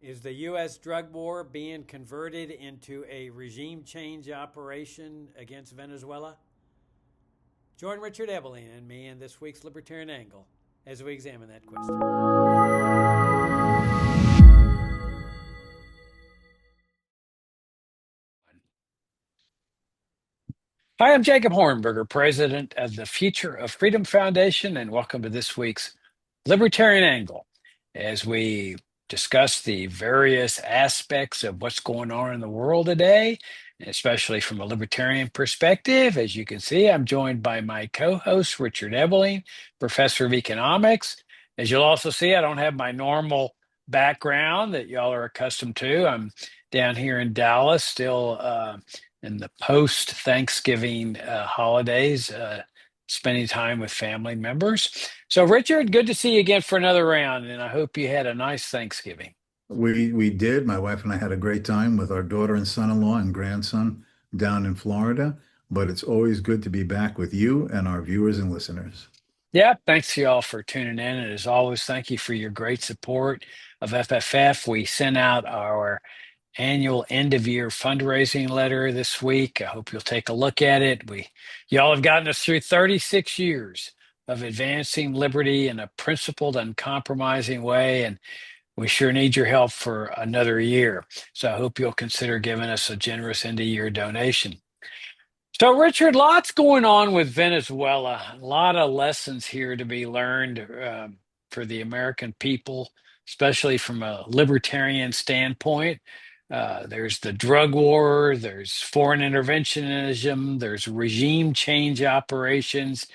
Is the U.S. drug war being converted into a regime change operation against Venezuela? Join Richard Ebeling and me in this week's Libertarian Angle as we examine that question. Hi, I'm Jacob Hornberger, president of the Future of Freedom Foundation, and welcome to this week's Libertarian Angle as we discuss the various aspects of what's going on in the world today, especially from a libertarian perspective. As you can see, I'm joined by my co-host, Richard Ebeling, professor of economics. As you'll also see, I don't have my normal background that y'all are accustomed to. I'm down here in Dallas, still in the post-Thanksgiving holidays, spending time with family members. So, Richard, good to see you again for another round, and I hope you had a nice Thanksgiving. We did. My wife and I had a great time with our daughter and son-in-law and grandson down in Florida. But it's always good to be back with you and our viewers and listeners. Yeah, thanks to you all for tuning in. And as always, thank you for your great support of FFF. We sent out our annual end of year fundraising letter this week. I hope you'll take a look at it. Y'all have gotten us through 36 years of advancing liberty in a principled, uncompromising way, and we sure need your help for another year. So I hope you'll consider giving us a generous end of year donation. So, Richard, lots going on with Venezuela. A lot of lessons here to be learned for the American people, especially from a libertarian standpoint. There's the drug war, there's foreign interventionism, there's regime change operations.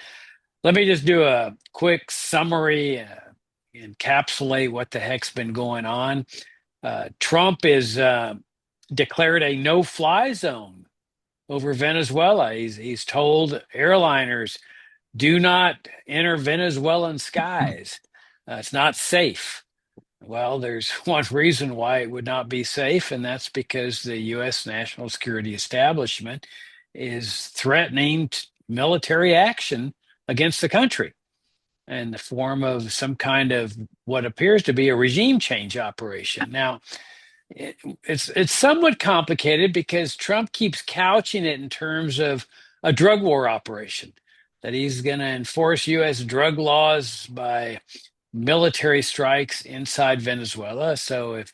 Let me just do a quick summary, encapsulate what the heck's been going on. Trump is declared a no-fly zone over Venezuela. He's told airliners, do not enter Venezuelan skies. It's not safe. Well, there's one reason why it would not be safe, and that's because the U.S. national security establishment is threatening military action against the country in the form of some kind of what appears to be a regime change operation. Now, it's somewhat complicated because Trump keeps couching it in terms of a drug war operation, that he's going to enforce U.S. drug laws by military strikes inside Venezuela. So if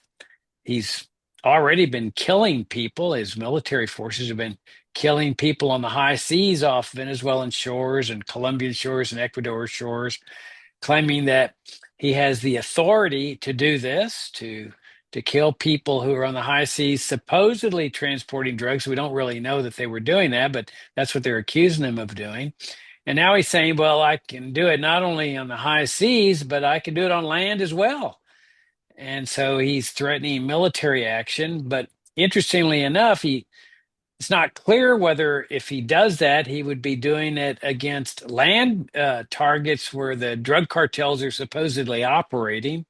he's already been killing people, his military forces have been killing people on the high seas off Venezuelan shores and Colombian shores and Ecuador shores, claiming that he has the authority to do this, to kill people who are on the high seas, supposedly transporting drugs. We don't really know that they were doing that, but that's what they're accusing him of doing. And now he's saying, well, I can do it not only on the high seas, but I can do it on land as well. And so he's threatening military action. But interestingly enough, it's not clear whether if he does that, he would be doing it against land targets where the drug cartels are supposedly operating,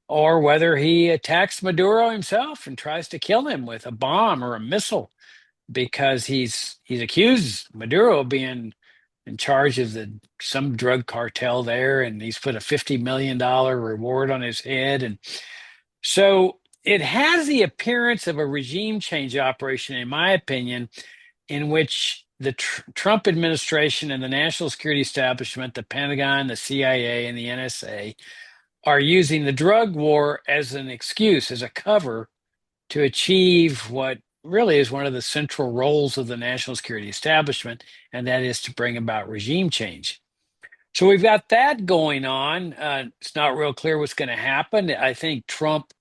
or whether he attacks Maduro himself and tries to kill him with a bomb or a missile, because he's accused Maduro of being in charge of some drug cartel there, and he's put a $50 million reward on his head. And so it has the appearance of a regime change operation, in my opinion, in which the Trump administration and the national security establishment, the Pentagon, the CIA, and the NSA are using the drug war as an excuse, as a cover to achieve what really is one of the central roles of the national security establishment, and that is to bring about regime change. So we've got that going on. It's not real clear what's going to happen. I think Trump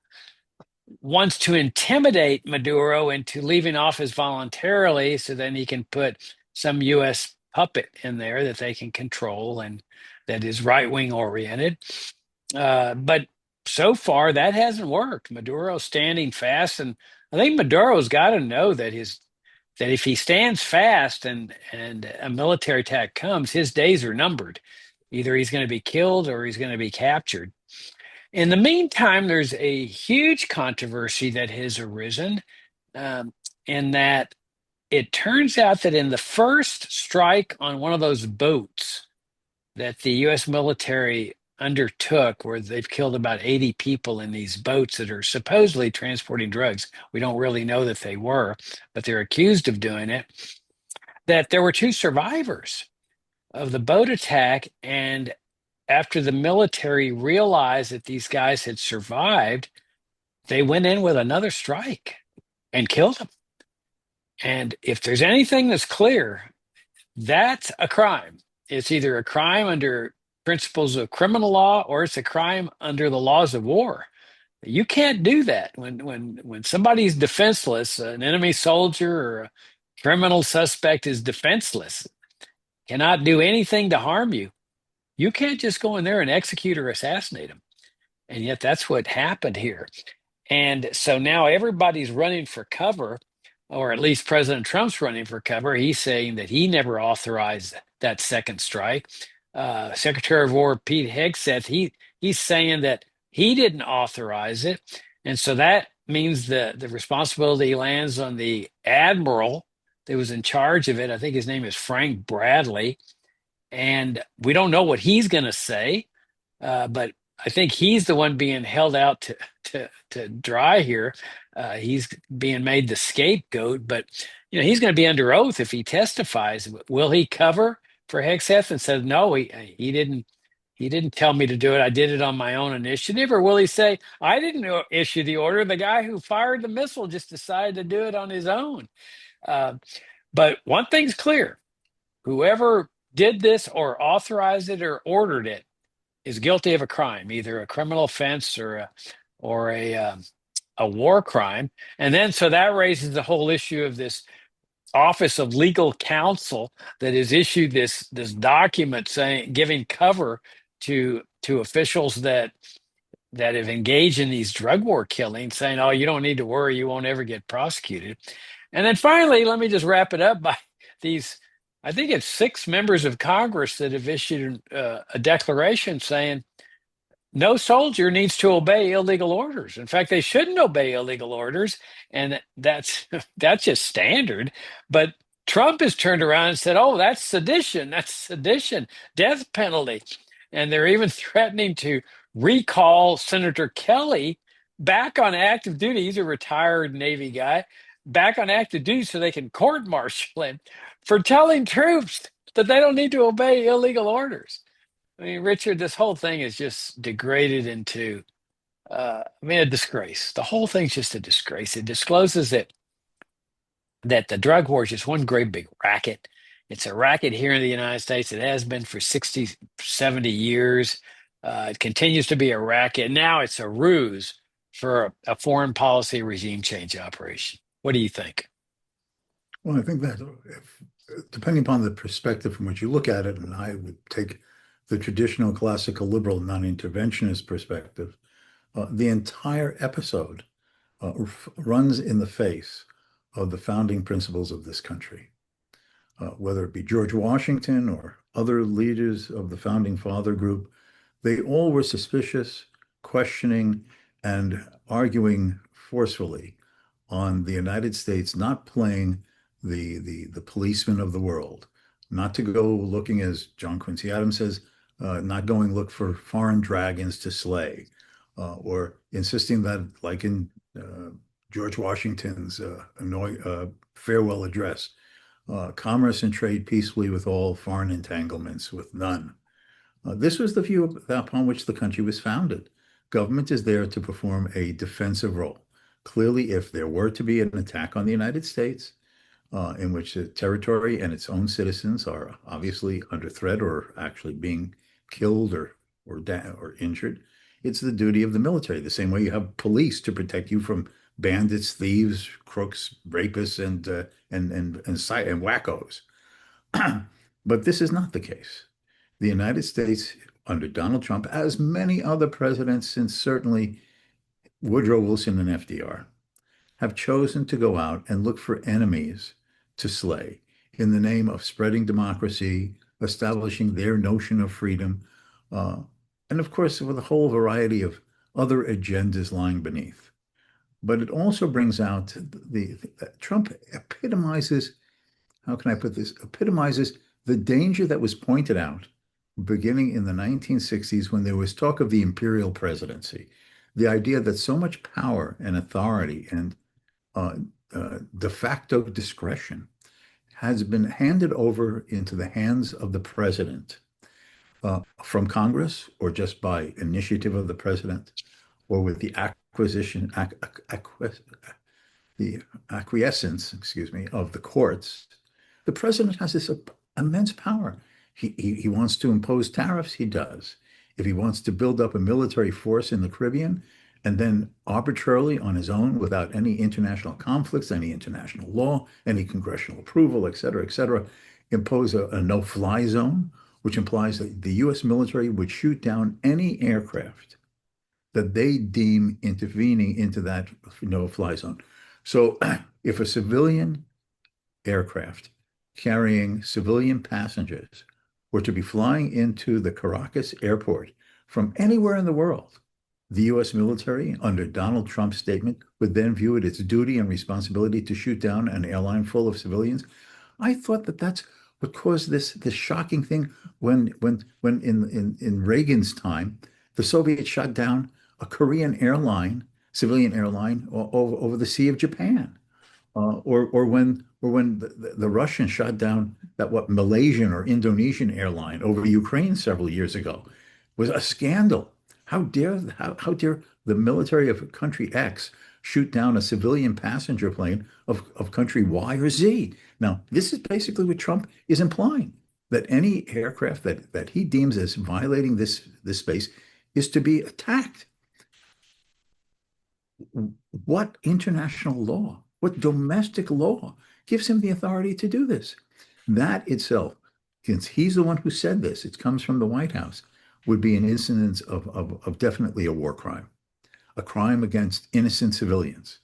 wants to intimidate Maduro into leaving office voluntarily so then he can put some U.S. puppet in there that they can control and that is right wing oriented. But so far, that hasn't worked. Maduro's standing fast, and I think Maduro's got to know that if he stands fast and a military attack comes, his days are numbered. Either he's going to be killed or he's going to be captured. In the meantime, there's a huge controversy that has arisen, um, in that it turns out that in the first strike on one of those boats that the U.S. military undertook, where they've killed about 80 people in these boats that are supposedly transporting drugs. We don't really know that they were, but they're accused of doing it. That there were 2 survivors of the boat attack. And after the military realized that these guys had survived, they went in with another strike and killed them. And if there's anything that's clear, that's a crime. It's either a crime under principles of criminal law or it's a crime under the laws of war. You can't do that when somebody's defenseless, an enemy soldier or a criminal suspect is defenseless, cannot do anything to harm you. You can't just go in there and execute or assassinate them. And yet that's what happened here. And so now everybody's running for cover, or at least President Trump's running for cover. He's saying that he never authorized that second strike. Secretary of War Pete Hegseth, he's saying that he didn't authorize it. And so that means the responsibility lands on the admiral that was in charge of it. I think his name is Frank Bradley. And we don't know what he's going to say, but I think he's the one being held out to dry here. He's being made the scapegoat, but he's going to be under oath if he testifies. Will he cover for Hegseth and says no, he didn't tell me to do it. I did it on my own initiative, or will he say I didn't issue the order? The guy who fired the missile just decided to do it on his own. But one thing's clear: whoever did this or authorized it or ordered it is guilty of a crime, either a criminal offense or a war crime. And then so that raises the whole issue of this Office of Legal Counsel that has issued this document saying, giving cover to officials that have engaged in these drug war killings, saying, oh, you don't need to worry, you won't ever get prosecuted. And then finally, let me just wrap it up by these, I think it's 6 members of Congress that have issued a declaration saying no soldier needs to obey illegal orders. In fact, they shouldn't obey illegal orders, and that's just standard. But Trump has turned around and said, "Oh, that's sedition. That's sedition, death penalty," and they're even threatening to recall Senator Kelly back on active duty. He's a retired Navy guy, back on active duty so they can court-martial him for telling troops that they don't need to obey illegal orders. I mean, Richard, this whole thing is just degraded into, a disgrace. The whole thing's just a disgrace. It discloses that the drug war is just one great big racket. It's a racket here in the United States. It has been for 60, 70 years. It continues to be a racket. Now it's a ruse for a foreign policy regime change operation. What do you think? Well, I think that depending upon the perspective from which you look at it, and I would take the traditional classical liberal non-interventionist perspective, the entire episode runs in the face of the founding principles of this country. Whether it be George Washington or other leaders of the founding father group, they all were suspicious, questioning, and arguing forcefully on the United States not playing the policeman of the world, not to go looking, as John Quincy Adams says, not going look for foreign dragons to slay, or insisting that, like in George Washington's farewell address, commerce and trade peacefully with all, foreign entanglements with none. This was the view upon which the country was founded. Government is there to perform a defensive role. Clearly, if there were to be an attack on the United States, in which the territory and its own citizens are obviously under threat or actually being killed or injured, it's the duty of the military. The same way you have police to protect you from bandits, thieves, crooks, rapists, and wackos. But this is not the case. The United States, under Donald Trump, as many other presidents since certainly Woodrow Wilson and FDR, have chosen to go out and look for enemies to slay in the name of spreading democracy, establishing their notion of freedom, and of course, with a whole variety of other agendas lying beneath. But it also brings out Trump epitomizes, how can I put this, epitomizes the danger that was pointed out beginning in the 1960s when there was talk of the imperial presidency, the idea that so much power and authority and uh, de facto discretion has been handed over into the hands of the president from Congress or just by initiative of the president or with the the acquiescence, excuse me, of the courts, the president has this immense power. He wants to impose tariffs, he does. If he wants to build up a military force in the Caribbean and then arbitrarily on his own, without any international conflicts, any international law, any congressional approval, et cetera, impose a no-fly zone, which implies that the U.S. military would shoot down any aircraft that they deem intervening into that no-fly zone. So if a civilian aircraft carrying civilian passengers were to be flying into the Caracas airport from anywhere in the world, the U.S. military, under Donald Trump's statement, would then view it its duty and responsibility to shoot down an airline full of civilians. I thought that that's what caused this shocking thing when in Reagan's time, the Soviets shot down a Korean airline, civilian airline, over the Sea of Japan. Or when the Russians shot down that Malaysian or Indonesian airline over Ukraine several years ago was a scandal. How dare the military of country X shoot down a civilian passenger plane of country Y or Z? Now, this is basically what Trump is implying, that any aircraft that he deems as violating this space is to be attacked. What international law, what domestic law gives him the authority to do this? That itself, since he's the one who said this, it comes from the White House, would be an incidence of definitely a war crime, a crime against innocent civilians.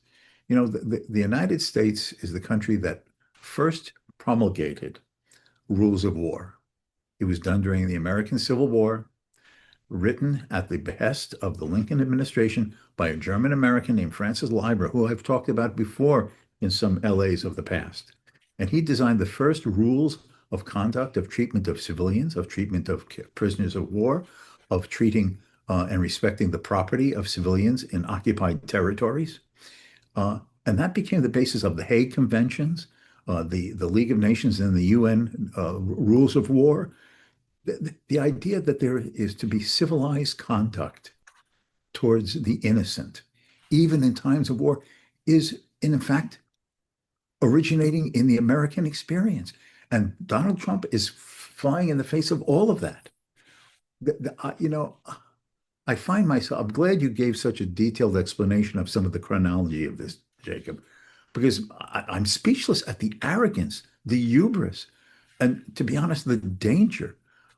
You know, the United States is the country that first promulgated rules of war. It was done during the American Civil War, written at the behest of the Lincoln administration by a German American named Francis Leiber, who I've talked about before in some LAs of the past. And he designed the first rules of conduct, of treatment of civilians, of treatment of prisoners of war, of treating and respecting the property of civilians in occupied territories. And that became the basis of the Hague Conventions, the League of Nations and the UN rules of war. The idea that there is to be civilized conduct towards the innocent, even in times of war, is in fact originating in the American experience. And Donald Trump is flying in the face of all of that. You know, I find myself, I'm glad you gave such a detailed explanation of some of the chronology of this, Jacob, because I'm speechless at the arrogance, the hubris, and to be honest, the danger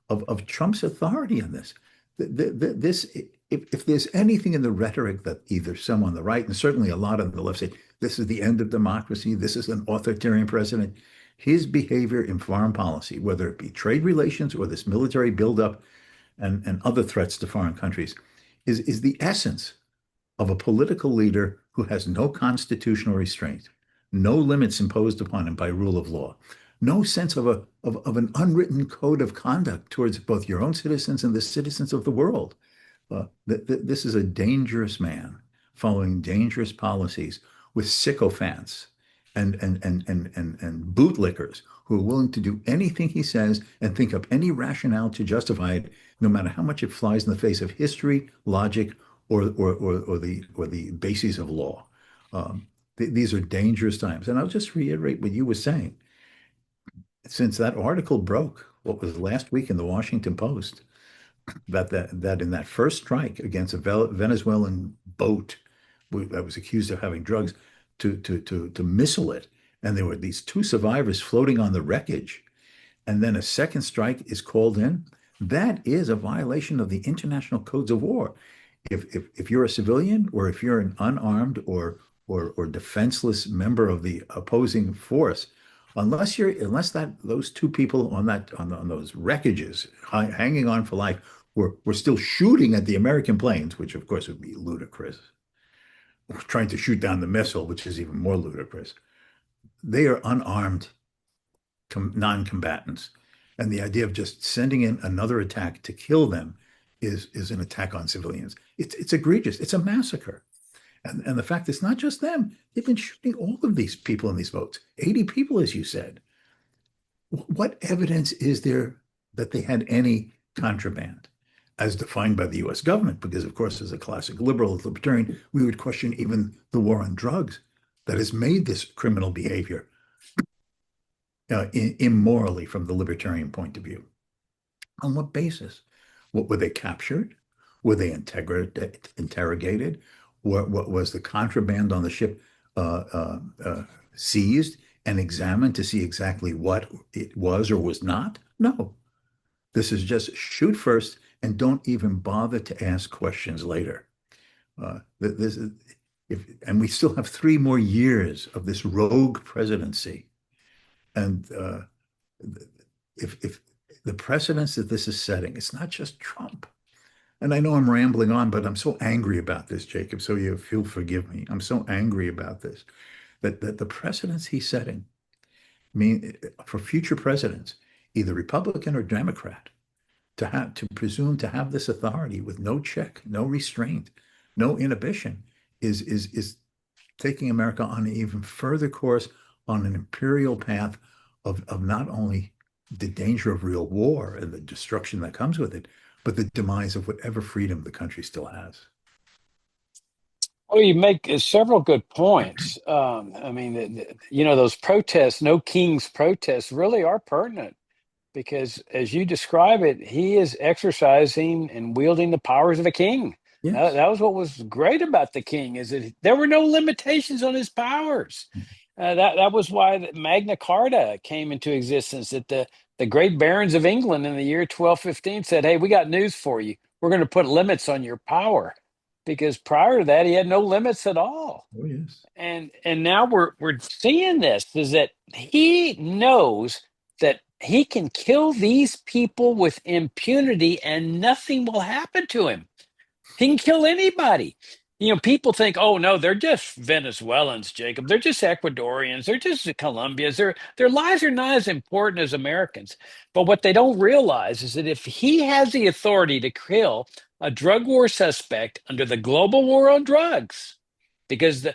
of Trump's authority on this. If there's anything in the rhetoric that either some on the right and certainly a lot on the left say, this is the end of democracy, this is an authoritarian president, his behavior in foreign policy, whether it be trade relations or this military buildup and other threats to foreign countries, is the essence of a political leader who has no constitutional restraint, no limits imposed upon him by rule of law, no sense of an unwritten code of conduct towards both your own citizens and the citizens of the world. This is a dangerous man following dangerous policies with sycophants and bootlickers who are willing to do anything he says and think up any rationale to justify it, no matter how much it flies in the face of history, logic, or the bases of law. These are dangerous times. And I'll just reiterate what you were saying. Since that article broke, what was last week in the Washington Post, that in that first strike against a Venezuelan boat that was accused of having drugs, to missile it, and there were these two survivors floating on the wreckage, and then a second strike is called in, that is a violation of the international codes of war. If you're a civilian or if you're an unarmed or defenseless member of the opposing force, unless those two people on those wreckages hanging on for life were still shooting at the American planes, which of course would be ludicrous, or trying to shoot down the missile, which is even more ludicrous. They are unarmed non-combatants. And the idea of just sending in another attack to kill them is an attack on civilians. It's egregious. It's a massacre. And the fact it's not just them. They've been shooting all of these people in these boats. 80 people, as you said. What evidence is there that they had any contraband as defined by the US government? Because, of course, as a classic liberal, libertarian, we would question even the war on drugs that has made this criminal behavior immorally from the libertarian point of view. On what basis? What were they captured? Were they interrogated? What was the contraband on the ship seized and examined to see exactly what it was or was not? No. This is just shoot first and don't even bother to ask questions later. And we still have 3 more years of this rogue presidency. And if the precedents that this is setting, it's not just Trump. And I know I'm rambling on, but I'm so angry about this, Jacob. So you'll forgive me. I'm so angry about this, that the precedents he's setting mean for future presidents, either Republican or Democrat, to presume to have this authority with no check, no restraint, no inhibition, is taking America on an even further course on an imperial path of not only the danger of real war and the destruction that comes with it, but the demise of whatever freedom the country still has. Well, you make several good points. I mean, those protests, no king's protests, really are pertinent because, as you describe it, he is exercising and wielding the powers of a king. Yes. That was what was great about the king, is that there were no limitations on his powers. That was why Magna Carta came into existence. That the great barons of England in the year 1215 said, "Hey, we got news for you. We're going to put limits on your power," because prior to that, he had no limits at all. Oh, yes. And now we're seeing this, is that he knows that he can kill these people with impunity and nothing will happen to him. He can kill anybody. People think, oh no, they're just Venezuelans, Jacob. They're just Ecuadorians. They're just Colombians. Their lives are not as important as Americans. But what they don't realize is that if he has the authority to kill a drug war suspect under the global war on drugs, because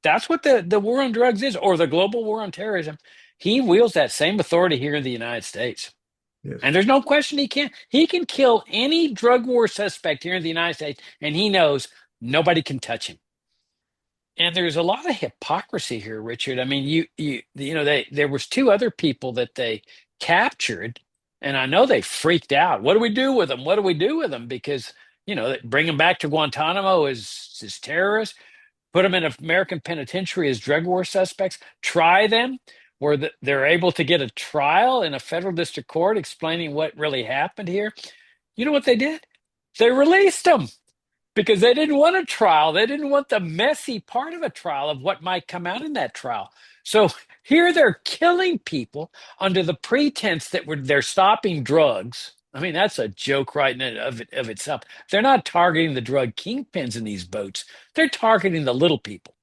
that's what the war on drugs is, or the global war on terrorism, he wields that same authority here in the United States. Yes. And there's no question he can. He can kill any drug war suspect here in the United States, and he knows nobody can touch him. And there's a lot of hypocrisy here, Richard. I mean, there was 2 other people that they captured, and I know they freaked out. What do we do with them? What do we do with them? Because bring them back to Guantanamo as terrorists, put them in an American penitentiary as drug war suspects, try them, where they're able to get a trial in a federal district court explaining what really happened here. You know what they did? They released them because they didn't want a trial. They didn't want the messy part of a trial of what might come out in that trial. So here they're killing people under the pretense that they're stopping drugs. I mean, that's a joke right in of itself. They're not targeting the drug kingpins in these boats. They're targeting the little people.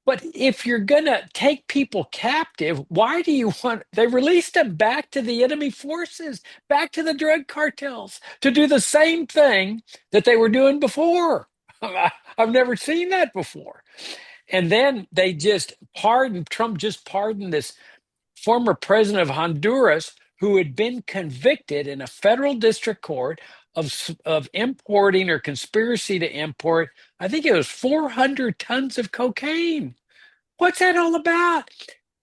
But if you're going to take people captive, why do you want? They released them back to the enemy forces, back to the drug cartels to do the same thing that they were doing before. I've never seen that before. And then they just Trump just pardoned this former president of Honduras who had been convicted in a federal district court of importing or conspiracy to import, I think it was 400 tons of cocaine. What's that all about?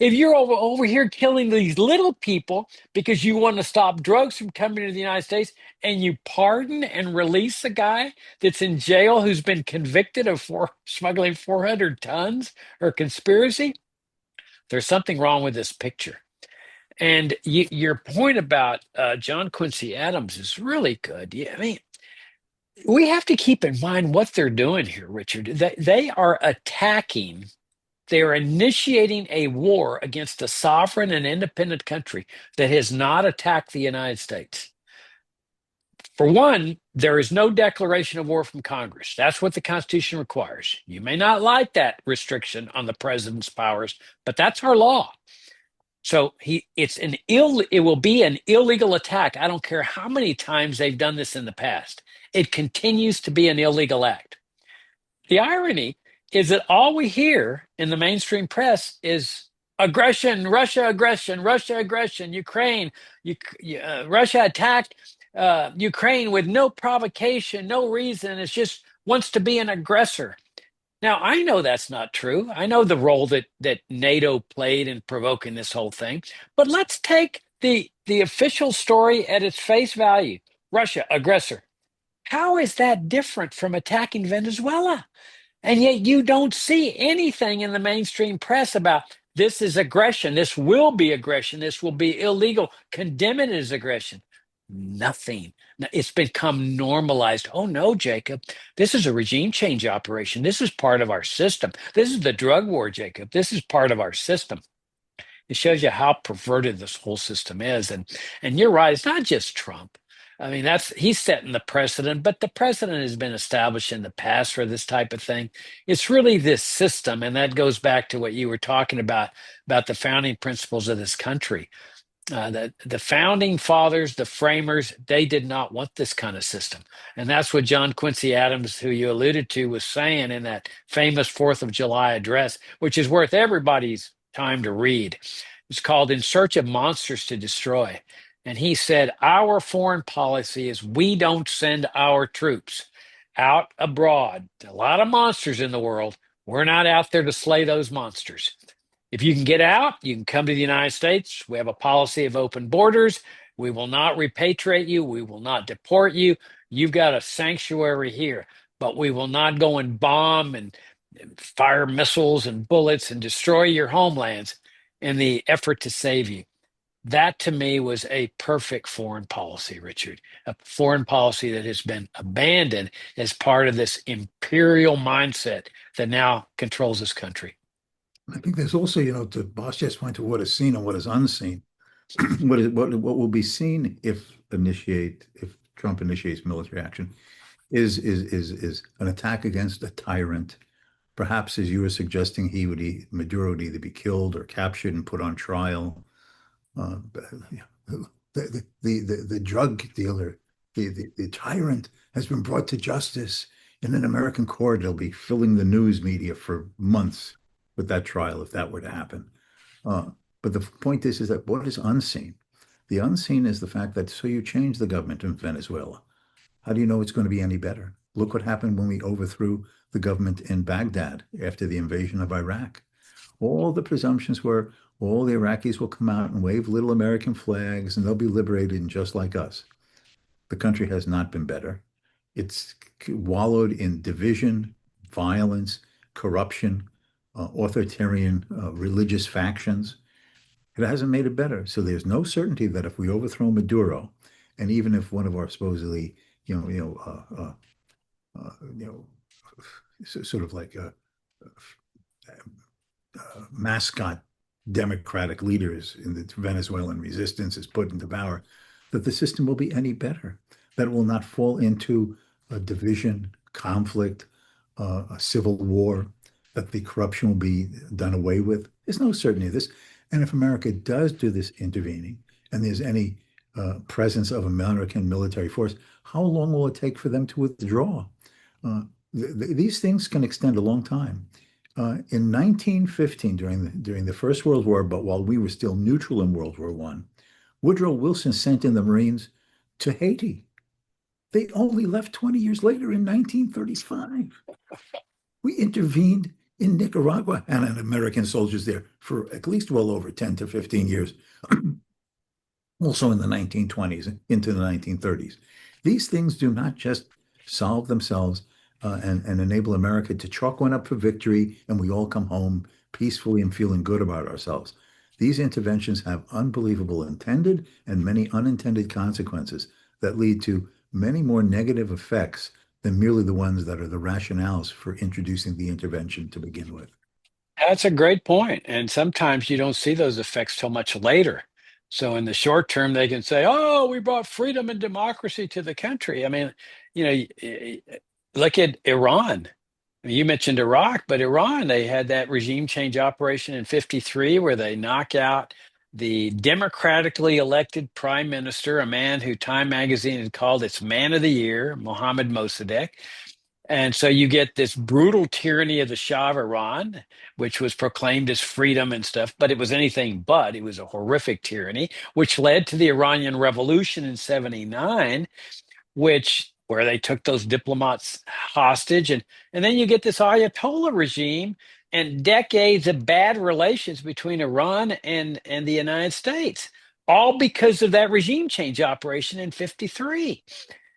If you're over here killing these little people because you want to stop drugs from coming to the United States, and you pardon and release a guy that's in jail who's been convicted of smuggling 400 tons or conspiracy, there's something wrong with this picture. And your point about John Quincy Adams is really good. Yeah, I mean, we have to keep in mind what they're doing here, Richard. They are attacking, they are initiating a war against a sovereign and independent country that has not attacked the United States. For one, there is no declaration of war from Congress. That's what the Constitution requires. You may not like that restriction on the president's powers, but that's our law. So it will be an illegal attack. I don't care how many times they've done this in the past. It continues to be an illegal act. The irony is that all we hear in the mainstream press is aggression, Russia aggression, Russia aggression, Ukraine, Russia attacked Ukraine with no provocation, no reason. It's just wants to be an aggressor. Now, I know that's not true. I know the role that NATO played in provoking this whole thing. But let's take the official story at its face value. Russia, aggressor. How is that different from attacking Venezuela? And yet you don't see anything in the mainstream press about this is aggression. This will be aggression. This will be illegal. Condemn it as aggression. Nothing. It's become normalized. Oh no, Jacob, this is a regime change operation. This is part of our system. This is the drug war, Jacob. This is part of our system. It shows you how perverted this whole system is. And you're right, it's not just Trump. I mean, he's setting the precedent, but the precedent has been established in the past for this type of thing. It's really this system, and that goes back to what you were talking about the founding principles of this country. The founding fathers, the framers, they did not want this kind of system. And that's what John Quincy Adams, who you alluded to, was saying in that famous 4th of July address, which is worth everybody's time to read. It's called In Search of Monsters to Destroy. And he said, our foreign policy is we don't send our troops out abroad. A lot of monsters in the world. We're not out there to slay those monsters. If you can get out, you can come to the United States. We have a policy of open borders. We will not repatriate you. We will not deport you. You've got a sanctuary here, but we will not go and bomb and fire missiles and bullets and destroy your homelands in the effort to save you. That to me was a perfect foreign policy, Richard, a foreign policy that has been abandoned as part of this imperial mindset that now controls this country. I think there's also, to Boss just point to what is seen and what is unseen. What will be seen if Trump initiates military action is an attack against a tyrant. Perhaps, as you were suggesting, Maduro would either be killed or captured and put on trial. The drug dealer, the tyrant, has been brought to justice in an American court. They'll be filling the news media for months with that trial if that were to happen. But the point is that what is unseen? The unseen is the fact that so you change the government in Venezuela. How do you know it's going to be any better? Look what happened when we overthrew the government in Baghdad after the invasion of Iraq. All the presumptions were all the Iraqis will come out and wave little American flags and they'll be liberated just like us. The country has not been better. It's wallowed in division, violence, corruption, authoritarian religious factions. It hasn't made it better. So there's no certainty that if we overthrow Maduro, and even if one of our supposedly, sort of like mascot democratic leaders in the Venezuelan resistance is put into power, that the system will be any better, that it will not fall into a division, conflict, a civil war, that the corruption will be done away with. There's no certainty of this. And if America does do this intervening and there's any presence of American military force, how long will it take for them to withdraw? These things can extend a long time. In 1915, during the First World War, but while we were still neutral in World War I, Woodrow Wilson sent in the Marines to Haiti. They only left 20 years later in 1935. We intervened in Nicaragua and had American soldiers there for at least well over 10 to 15 years, also in the 1920s into the 1930s. These things do not just solve themselves and enable America to chalk one up for victory and we all come home peacefully and feeling good about ourselves. These interventions have unbelievable intended and many unintended consequences that lead to many more negative effects than merely the ones that are the rationales for introducing the intervention to begin with. That's a great point. And sometimes you don't see those effects till much later. So in the short term, they can say, oh, we brought freedom and democracy to the country. I mean, look at Iran. You mentioned Iraq, but Iran, they had that regime change operation in 53 where they knock out the democratically elected prime minister, a man who Time magazine had called its man of the year, Mohammad Mossadegh. And so you get this brutal tyranny of the Shah of Iran, which was proclaimed as freedom and stuff, but it was anything but. It was a horrific tyranny, which led to the Iranian Revolution in 79, where they took those diplomats hostage. And then you get this Ayatollah regime and decades of bad relations between Iran and the United States, all because of that regime change operation in 53.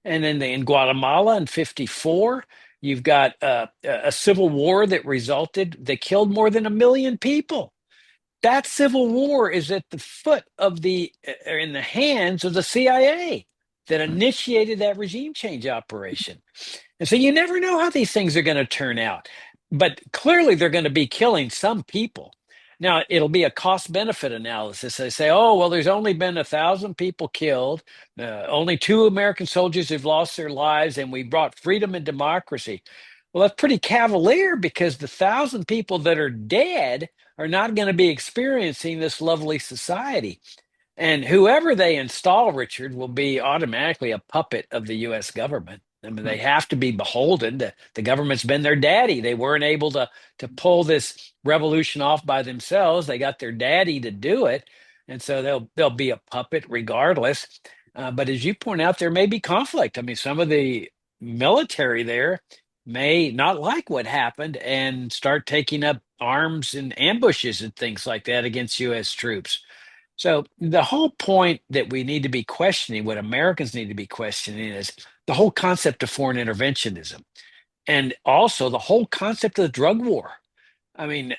And then in Guatemala in 54, you've got a civil war that killed more than 1 million people. That civil war is at the foot of in the hands of the CIA that initiated that regime change operation. And so you never know how these things are going to turn out. But clearly they're going to be killing some people. Now, it'll be a cost benefit analysis. They say, oh, well, there's only been 1,000 people killed. Only 2 American soldiers have lost their lives, and we brought freedom and democracy. Well, that's pretty cavalier because the 1,000 people that are dead are not going to be experiencing this lovely society. And whoever they install, Richard, will be automatically a puppet of the U.S. government. I mean, they have to be beholden. The government's been their daddy. They weren't able to pull this revolution off by themselves. They got their daddy to do it, and so they'll be a puppet regardless. But as you point out, there may be conflict. I mean, some of the military there may not like what happened and start taking up arms and ambushes and things like that against U.S. troops. So the whole point that we need to be questioning, what Americans need to be questioning, is the whole concept of foreign interventionism and also the whole concept of the drug war. I mean,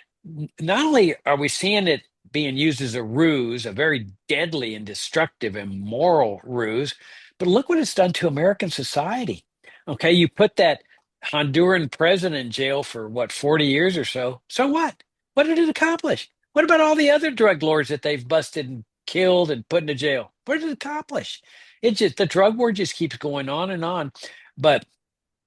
not only are we seeing it being used as a ruse, a very deadly and destructive and immoral ruse, but look what it's done to American society. Okay, you put that Honduran president in jail for what, 40 years or so. So what? What did it accomplish? What about all the other drug lords that they've busted and killed and put into jail? What did it accomplish? The drug war just keeps going on and on. But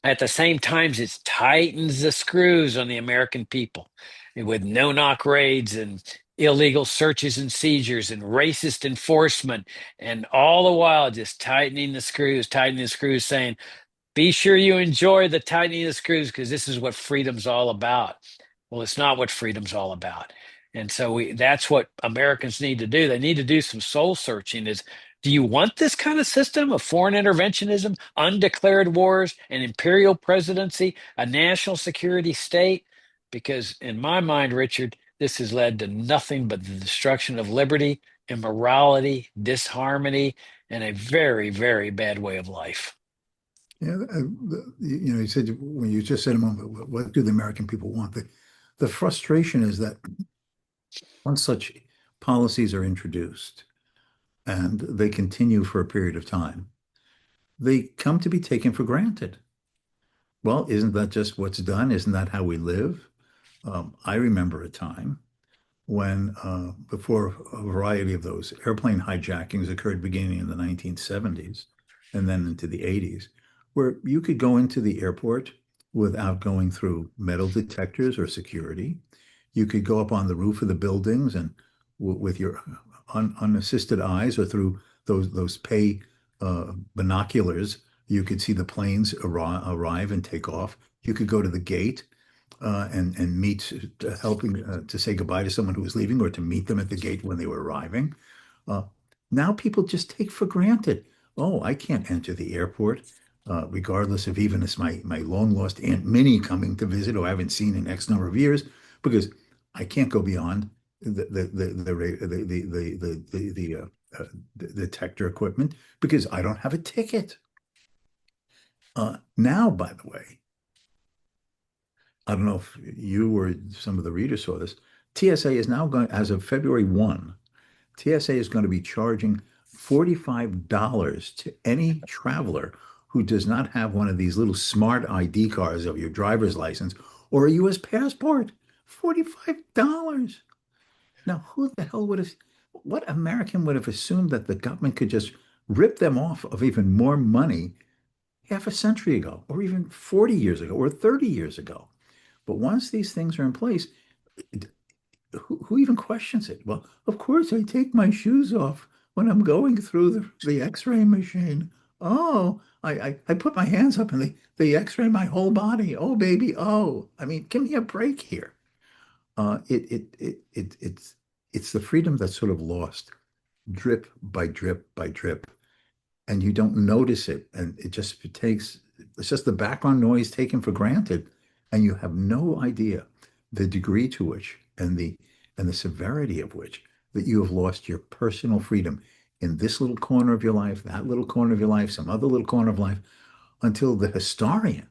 at the same time, it tightens the screws on the American people with no-knock raids and illegal searches and seizures and racist enforcement, and all the while just tightening the screws, saying, be sure you enjoy the tightening of the screws because this is what freedom's all about. Well, it's not what freedom's all about. And so that's what Americans need to do. They need to do some soul searching is, do you want this kind of system of foreign interventionism, undeclared wars, an imperial presidency, a national security state? Because in my mind, Richard, this has led to nothing but the destruction of liberty, immorality, disharmony, and a very, very bad way of life. Yeah, you said when you just said a moment, what do the American people want? The frustration is that once such policies are introduced and they continue for a period of time, they come to be taken for granted. Well, isn't that just what's done? Isn't that how we live? I remember a time when, before a variety of those airplane hijackings occurred beginning in the 1970s and then into the 80s, where you could go into the airport without going through metal detectors or security. You could go up on the roof of the buildings and with your unassisted eyes or through those pay binoculars, you could see the planes arrive and take off. You could go to the gate and meet, helping to say goodbye to someone who was leaving or to meet them at the gate when they were arriving. Now people just take for granted, oh, I can't enter the airport, regardless of even if my long lost Aunt Minnie coming to visit who I haven't seen in X number of years, because I can't go beyond the detector equipment because I don't have a ticket. Now, by the way, I don't know if you or some of the readers saw this. TSA is now going, as of February 1, TSA is going to be charging $45 to any traveler who does not have one of these little smart ID cards of your driver's license or a U.S. passport. $45. Now, who the hell what American would have assumed that the government could just rip them off of even more money half a century ago, or even 40 years ago, or 30 years ago? But once these things are in place, who even questions it? Well, of course, I take my shoes off when I'm going through the X-ray machine. Oh, I put my hands up and they X-ray my whole body. Oh, baby. Oh, I mean, give me a break here. It's the freedom that's sort of lost, drip by drip by drip, and you don't notice it, and it's just the background noise taken for granted, and you have no idea the degree to which and the severity of which that you have lost your personal freedom in this little corner of your life, that little corner of your life, some other little corner of life, until the historian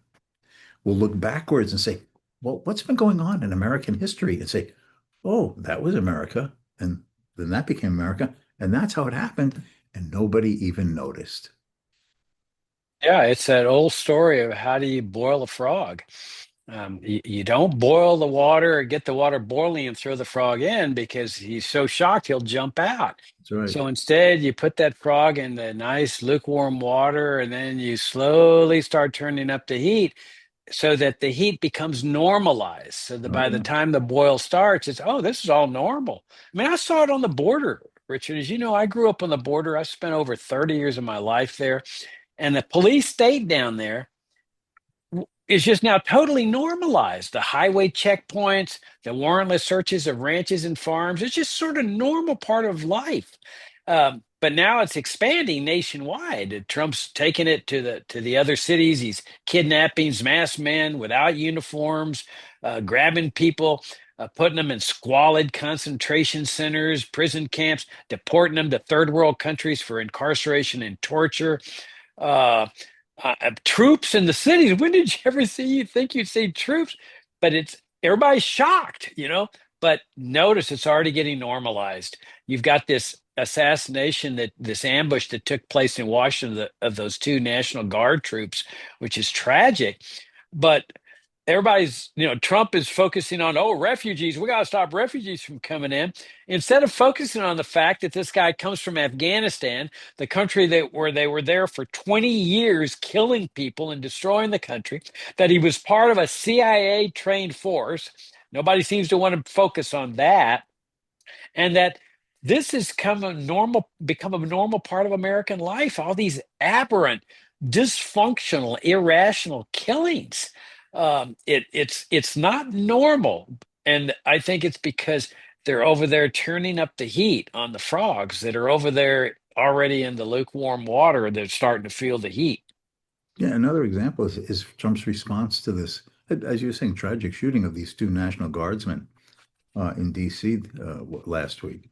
will look backwards and say, well, what's been going on in American history? And say, oh, that was America. And then that became America. And that's how it happened. And nobody even noticed. Yeah, it's that old story of how do you boil a frog? You don't boil the water or get the water boiling and throw the frog in because he's so shocked he'll jump out. That's right. So instead, you put that frog in the nice lukewarm water and then you slowly start turning up the heat so that the heat becomes normalized. So that Oh, by the yeah. time the boil starts, it's, oh, this is all normal. I mean, I saw it on the border, Richard. As you know, I grew up on the border. I spent over 30 years of my life there. And the police state down there is just now totally normalized. The highway checkpoints, the warrantless searches of ranches and farms, it's just sort of normal part of life. But now it's expanding nationwide. Trump's taking it to the other cities. He's kidnappings, masked men without uniforms, grabbing people, putting them in squalid concentration centers, prison camps, deporting them to third world countries for incarceration and torture. Uh, Troops in the cities. When did you ever see? You think you'd see troops, but it's everybody's shocked, you know. But notice it's already getting normalized. You've got this assassination that this ambush that took place in Washington of those two National Guard troops, which is tragic. But everybody's, you know, Trump is focusing on, oh, refugees. We got to stop refugees from coming in instead of focusing on the fact that this guy comes from Afghanistan, the country that where they were there for 20 years, killing people and destroying the country, that he was part of a CIA trained force. Nobody seems to want to focus on that, and that this has become a normal part of American life. All these aberrant, dysfunctional, irrational killings. It's not normal, and I think it's because they're over there turning up the heat on the frogs that are over there already in the lukewarm water. They're starting to feel the heat. Yeah, another example is Trump's response to this, as you were saying, tragic shooting of these two National Guardsmen in D.C. Last week.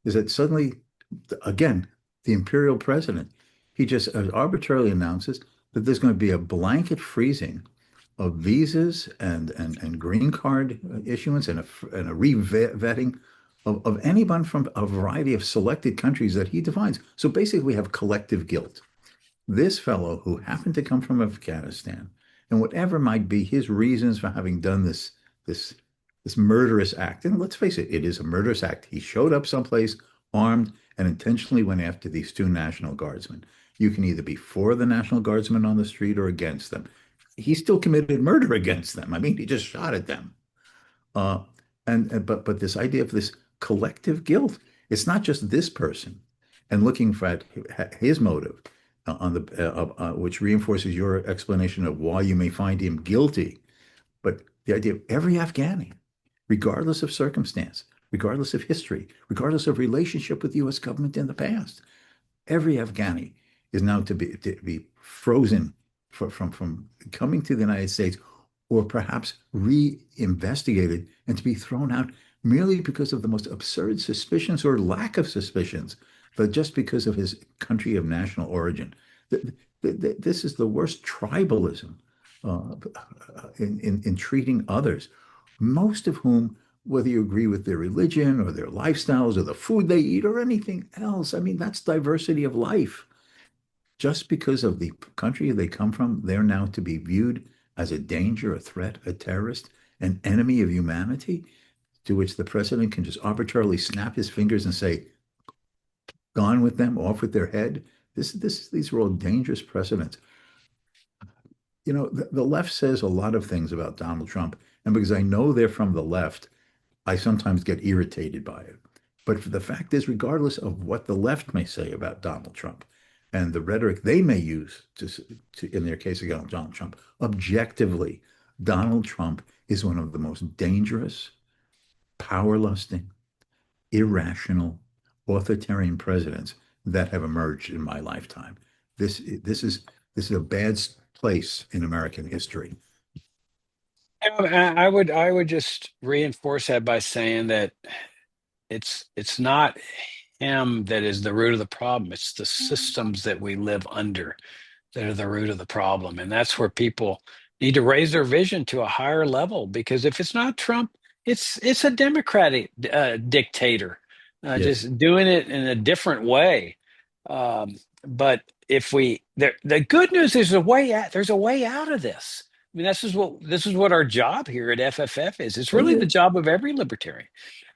Is that suddenly, again, the imperial president, he just arbitrarily announces that there's going to be a blanket freezing of visas and green card issuance and a re-vetting of anyone from a variety of selected countries that he defines. So basically, we have collective guilt. This fellow who happened to come from Afghanistan, and whatever might be his reasons for having done this this murderous act, and let's face it, it is a murderous act. He showed up someplace armed and intentionally went after these two National Guardsmen. You can either be for the National Guardsmen on the street or against them. He still committed murder against them. I mean, he just shot at them. Uh, but this idea of this collective guilt, it's not just this person, and looking for his motive on the which reinforces your explanation of why you may find him guilty. But the idea of every Afghani, regardless of circumstance, regardless of history, regardless of relationship with the U.S. government in the past, every Afghani is now to be frozen from coming to the United States, or perhaps re-investigated and to be thrown out merely because of the most absurd suspicions or lack of suspicions, but just because of his country of national origin. This is the worst tribalism uh, in treating others, most of whom, whether you agree with their religion or their lifestyles or the food they eat or anything else, I mean, that's diversity of life. Just because of the country they come from, they're now to be viewed as a danger, a threat, a terrorist, an enemy of humanity, to which the president can just arbitrarily snap his fingers and say, gone with them, off with their head. These are all dangerous precedents. You know, the left says a lot of things about Donald Trump, and because I know they're from the left, I sometimes get irritated by it. But the fact is, regardless of what the left may say about Donald Trump and the rhetoric they may use in their case against Donald Trump, objectively, Donald Trump is one of the most dangerous, power-lusting, irrational, authoritarian presidents that have emerged in my lifetime. This is a bad place in American history. I would just reinforce that by saying that it's not him that is the root of the problem. It's the systems that we live under that are the root of the problem. And that's where people need to raise their vision to a higher level. Because if it's not Trump, it's a Democratic dictator, Yes. just doing it in a different way. But if we, the good news is a way out. There's a way out of this. I mean, this is what our job here at FFF is. It's Oh, really yeah. the job of every libertarian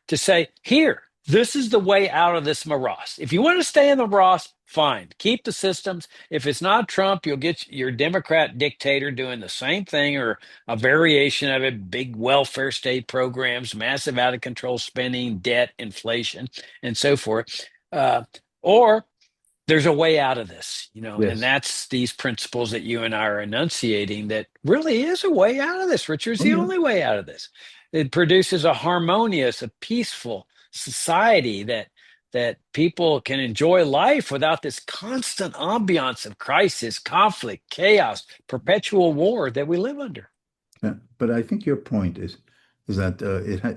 to say, here, this is the way out of this morass. If you want to stay in the morass, fine. Keep the systems. If it's not Trump, you'll get your Democrat dictator doing the same thing or a variation of it, big welfare state programs, massive out of control spending, debt, inflation, and so forth. Or there's a way out of this, and Yes. that's these principles that you and I are enunciating that really is a way out of this. Richard's Oh, the yeah. only way out of this. It produces a harmonious, a peaceful society that people can enjoy life without this constant ambiance of crisis, conflict, chaos, perpetual war that we live under. Yeah. But I think your point is that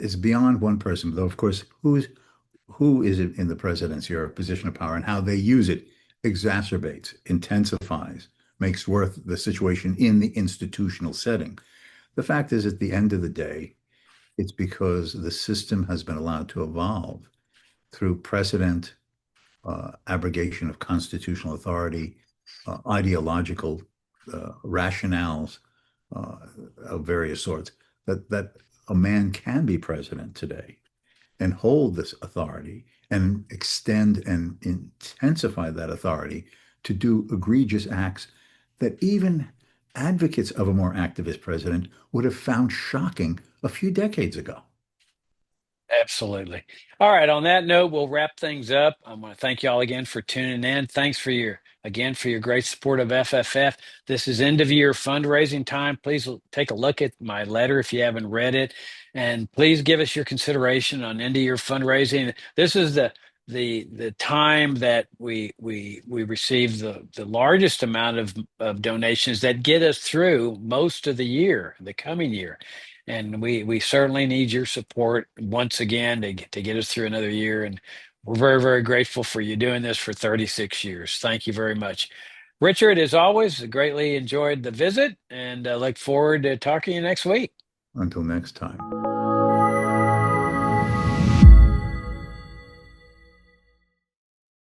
it's beyond one person. Though, of course, who is it in the presidency or position of power and how they use it exacerbates, intensifies, makes worth the situation in the institutional setting. The fact is, at the end of the day, it's because the system has been allowed to evolve through precedent, abrogation of constitutional authority, ideological rationales uh, of various sorts, that a man can be president today and hold this authority and extend and intensify that authority to do egregious acts that even advocates of a more activist president would have found shocking a few decades ago. Absolutely. All right. On that note, we'll wrap things up. I want to thank you all again for tuning in. Thanks for your great support of FFF. This is end of year fundraising time. Please take a look at my letter if you haven't read it, and please give us your consideration on end of year fundraising. This is the time that we receive the largest amount of donations that get us through most of the year, the coming year. And we certainly need your support once again to get us through another year. And we're very, very grateful for you doing this for 36 years. Thank you very much. Richard, as always, greatly enjoyed the visit and look forward to talking to you next week. Until next time.